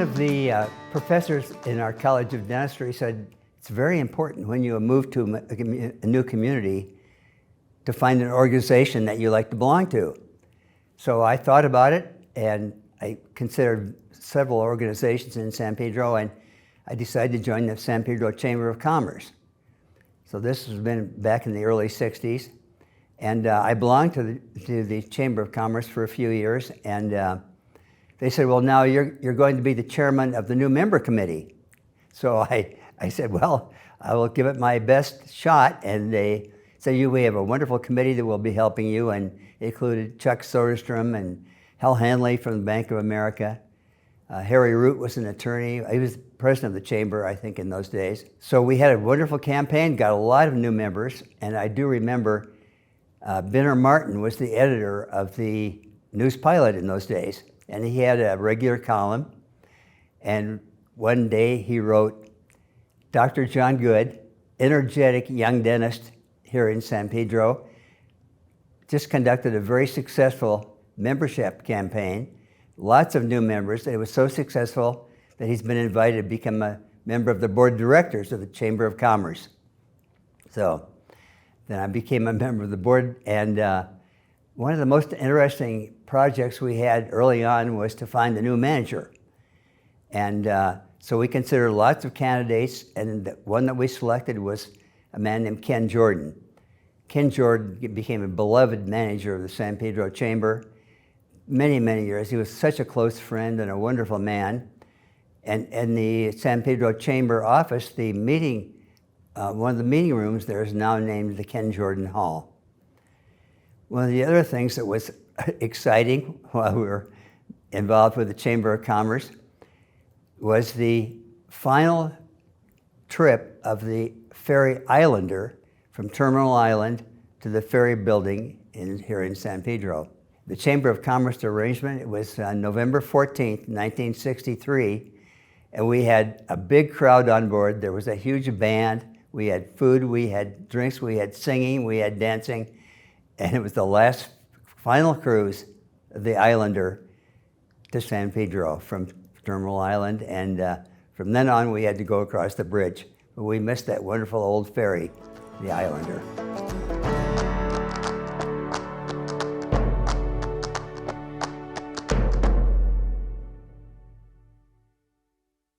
of the professors in our College of Dentistry said it's very important when you move to a new community to find an organization that you like to belong to. So I thought about it, and I considered several organizations in San Pedro, and I decided to join the San Pedro Chamber of Commerce. So this has been back in the early 60s, and I belonged to the Chamber of Commerce for a few years, and they said, well, now you're going to be the chairman of the new member committee. So I said, well, I will give it my best shot, and they said, we have a wonderful committee that will be helping you, and it included Chuck Soderstrom and Hal Hanley from the Bank of America. Harry Root was an attorney. He was president of the chamber, I think, in those days. So we had a wonderful campaign, got a lot of new members, and I do remember Benner Martin was the editor of the News Pilot in those days, and he had a regular column, and one day he wrote, Dr. John Goode, energetic young dentist here in San Pedro, just conducted a very successful membership campaign, lots of new members. It was so successful that he's been invited to become a member of the board of directors of the Chamber of Commerce. So then I became a member of the board, and one of the most interesting projects we had early on was to find a new manager. And so we considered lots of candidates, and the one that we selected was a man named Ken Jordan. Ken Jordan became a beloved manager of the San Pedro Chamber many, many years. He was such a close friend and a wonderful man. And in the San Pedro Chamber office, the meeting, one of the meeting rooms there is now named the Ken Jordan Hall. One of the other things that was exciting while we were involved with the Chamber of Commerce was the final trip of the Ferry Islander from Terminal Island to the ferry building here in San Pedro. The Chamber of Commerce arrangement, it was on November 14th, 1963, and we had a big crowd on board. There was a huge band. We had food, we had drinks, we had singing, we had dancing, and it was the last final cruise of the Islander to San Pedro from Terminal Island, and from then on we had to go across the bridge. But we missed that wonderful old ferry, the Islander.